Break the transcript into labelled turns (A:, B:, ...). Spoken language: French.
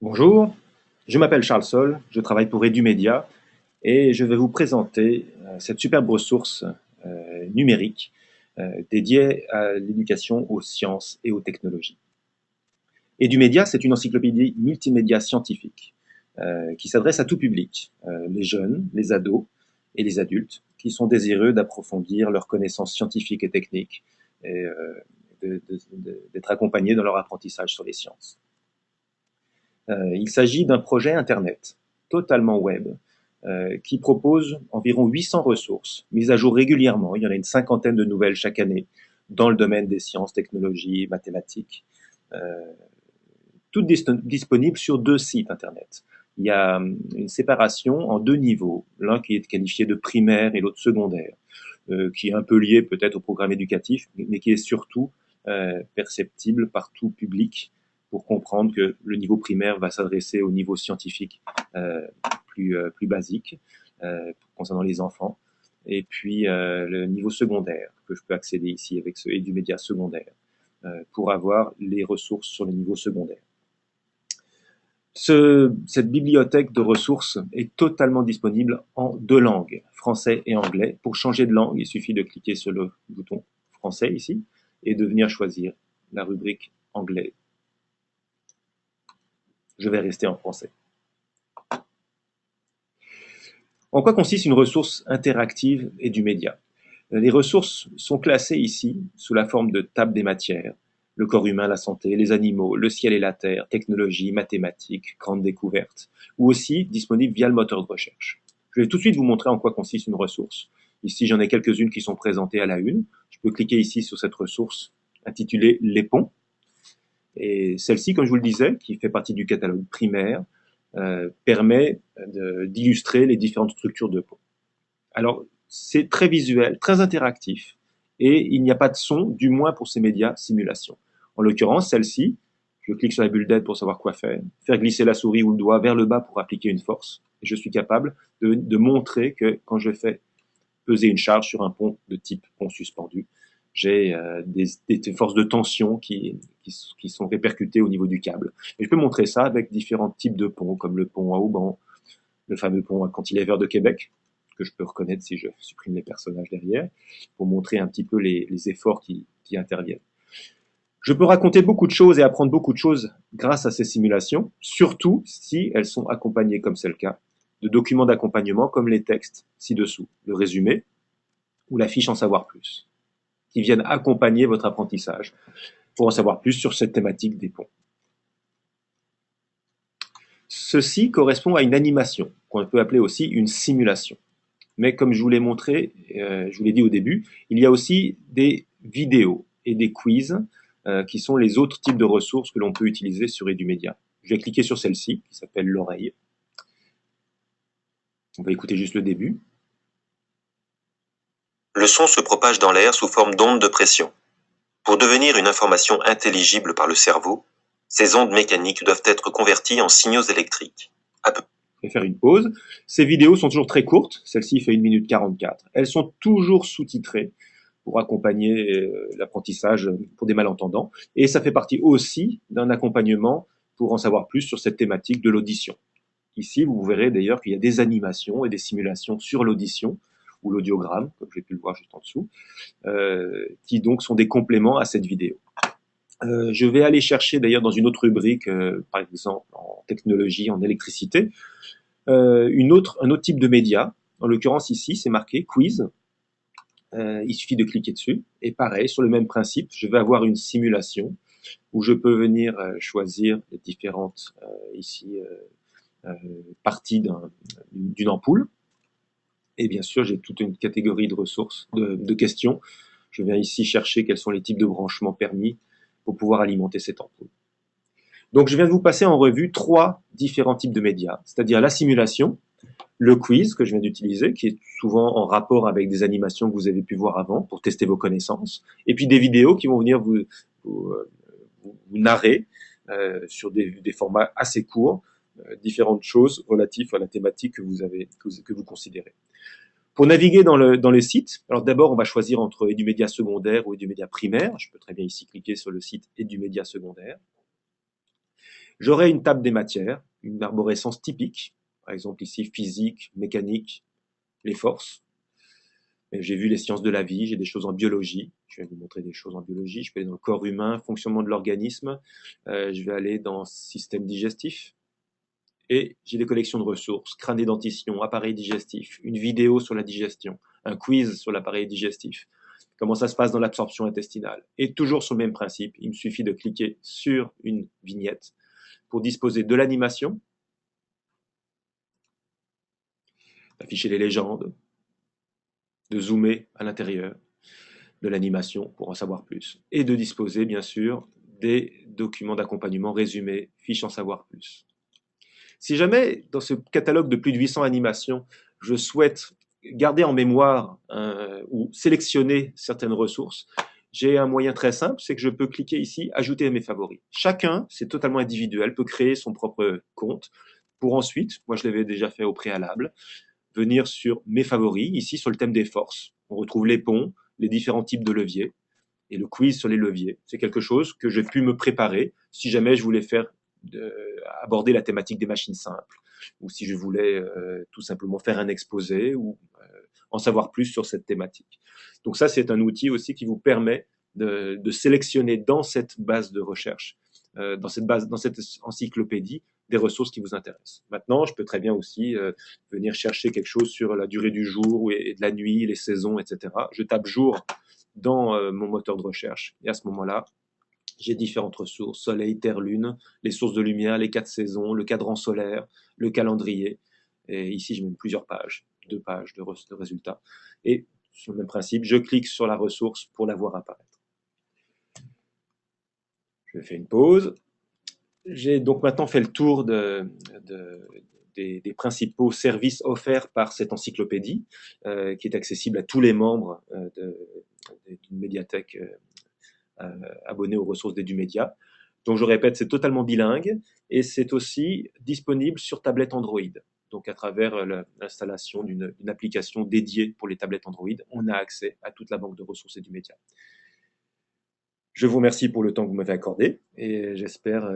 A: Bonjour, je m'appelle Charles Sol, je travaille pour Edumedia et je vais vous présenter cette superbe ressource numérique dédiée à l'éducation aux sciences et aux technologies. Edumedia, c'est une encyclopédie multimédia scientifique qui s'adresse à tout public, les jeunes, les ados et les adultes qui sont désireux d'approfondir leurs connaissances scientifiques et techniques et d'être accompagnés dans leur apprentissage sur les sciences. Il s'agit d'un projet Internet, totalement web, qui propose environ 800 ressources, mises à jour régulièrement. Il y en a une cinquantaine de nouvelles chaque année dans le domaine des sciences, technologies, mathématiques, toutes disponibles sur 2 sites Internet. Il y a une séparation en 2 niveaux, l'un qui est qualifié de primaire et l'autre secondaire, qui est un peu lié peut-être au programme éducatif, mais qui est surtout perceptible par tout public, pour comprendre que le niveau primaire va s'adresser au niveau scientifique plus basique concernant les enfants, et puis le niveau secondaire que je peux accéder ici avec ce Edumedia secondaire pour avoir les ressources sur le niveau secondaire. Cette bibliothèque de ressources est totalement disponible en 2 langues, français et anglais. Pour changer de langue, il suffit de cliquer sur le bouton français ici et de venir choisir la rubrique anglais. Je vais rester en français. En quoi consiste une ressource interactive Edumedia? Les ressources sont classées ici sous la forme de table des matières. Le corps humain, la santé, les animaux, le ciel et la terre, technologie, mathématiques, grandes découvertes, ou aussi disponibles via le moteur de recherche. Je vais tout de suite vous montrer en quoi consiste une ressource. Ici, j'en ai quelques-unes qui sont présentées à la une. Je peux cliquer ici sur cette ressource intitulée Les ponts. Et celle-ci, comme je vous le disais, qui fait partie du catalogue primaire, permet d'illustrer les différentes structures de ponts. Alors, c'est très visuel, très interactif, et il n'y a pas de son, du moins pour ces médias simulation. En l'occurrence, celle-ci, je clique sur la bulle d'aide pour savoir quoi faire glisser la souris ou le doigt vers le bas pour appliquer une force, et je suis capable de montrer que quand je fais peser une charge sur un pont de type pont suspendu, j'ai des forces de tension qui sont répercutées au niveau du câble. Et je peux montrer ça avec différents types de ponts, comme le pont à Auban, le fameux pont à Cantilever de Québec, que je peux reconnaître si je supprime les personnages derrière, pour montrer un petit peu les efforts qui interviennent. Je peux raconter beaucoup de choses et apprendre beaucoup de choses grâce à ces simulations, surtout si elles sont accompagnées, comme c'est le cas, de documents d'accompagnement comme les textes ci-dessous, le résumé ou la fiche en savoir plus, qui viennent accompagner votre apprentissage pour en savoir plus sur cette thématique des ponts. Ceci correspond à une animation, qu'on peut appeler aussi une simulation. Mais comme je vous l'ai montré, je vous l'ai dit au début, il y a aussi des vidéos et des quiz qui sont les autres types de ressources que l'on peut utiliser sur Edumedia. Je vais cliquer sur celle-ci, qui s'appelle l'oreille. On va écouter juste le début.
B: Le son se propage dans l'air sous forme d'ondes de pression. Pour devenir une information intelligible par le cerveau, ces ondes mécaniques doivent être converties en signaux électriques.
A: Je vais faire une pause. Ces vidéos sont toujours très courtes. Celle-ci fait 1 minute 44. Elles sont toujours sous-titrées pour accompagner l'apprentissage pour des malentendants. Et ça fait partie aussi d'un accompagnement pour en savoir plus sur cette thématique de l'audition. Ici, vous verrez d'ailleurs qu'il y a des animations et des simulations sur l'audition, ou l'audiogramme, comme j'ai pu le voir juste en dessous, qui donc sont des compléments à cette vidéo. Je vais aller chercher d'ailleurs dans une autre rubrique, par exemple en technologie, en électricité, un autre type de média. En l'occurrence ici, c'est marqué quiz. Il suffit de cliquer dessus. Et pareil, sur le même principe, je vais avoir une simulation où je peux venir choisir les différentes ici parties d'une ampoule. Et bien sûr, j'ai toute une catégorie de ressources, de questions. Je viens ici chercher quels sont les types de branchements permis pour pouvoir alimenter cette ampoule. Donc, je viens de vous passer en revue 3 différents types de médias, c'est-à-dire la simulation, le quiz que je viens d'utiliser, qui est souvent en rapport avec des animations que vous avez pu voir avant pour tester vos connaissances, et puis des vidéos qui vont venir vous narrer sur des formats assez courts, différentes choses relatives à la thématique que vous considérez. Pour naviguer dans le site, alors d'abord on va choisir entre Edumedia secondaire ou Edumedia primaire. Je peux très bien ici cliquer sur le site Edumedia secondaire. J'aurai une table des matières, une arborescence typique, par exemple ici physique, mécanique, les forces. J'ai vu les sciences de la vie, j'ai des choses en biologie. Je vais vous montrer des choses en biologie. Je peux aller dans le corps humain, fonctionnement de l'organisme. Je vais aller dans le système digestif. Et j'ai des collections de ressources, crâne et dentition, appareil digestif, une vidéo sur la digestion, un quiz sur l'appareil digestif, comment ça se passe dans l'absorption intestinale. Et toujours sur le même principe, il me suffit de cliquer sur une vignette pour disposer de l'animation, d'afficher les légendes, de zoomer à l'intérieur de l'animation pour en savoir plus, et de disposer bien sûr des documents d'accompagnement résumés, fiches en savoir plus. Si jamais dans ce catalogue de plus de 800 animations, je souhaite garder en mémoire ou sélectionner certaines ressources, j'ai un moyen très simple, c'est que je peux cliquer ici, ajouter à mes favoris. Chacun, c'est totalement individuel, peut créer son propre compte pour ensuite, moi je l'avais déjà fait au préalable, venir sur mes favoris, ici sur le thème des forces. On retrouve les ponts, les différents types de leviers et le quiz sur les leviers. C'est quelque chose que j'ai pu me préparer si jamais je voulais faire aborder la thématique des machines simples ou si je voulais tout simplement faire un exposé ou en savoir plus sur cette thématique. Donc ça, c'est un outil aussi qui vous permet de sélectionner dans cette base de recherche, dans cette encyclopédie, des ressources qui vous intéressent. Maintenant, je peux très bien aussi venir chercher quelque chose sur la durée du jour et de la nuit, les saisons, etc. Je tape jour dans mon moteur de recherche et à ce moment-là, j'ai différentes ressources, soleil, terre, lune, les sources de lumière, les 4 saisons, le cadran solaire, le calendrier. Et ici, je mets plusieurs pages, 2 pages de résultats. Et sur le même principe, je clique sur la ressource pour la voir apparaître. Je fais une pause. J'ai donc maintenant fait le tour des principaux services offerts par cette encyclopédie, qui est accessible à tous les membres d'une médiathèque abonnés aux ressources d'Edumedia. Donc je répète, c'est totalement bilingue et c'est aussi disponible sur tablette Android. Donc à travers l'installation d'une application dédiée pour les tablettes Android, on a accès à toute la banque de ressources Edumedia. Je vous remercie pour le temps que vous m'avez accordé et j'espère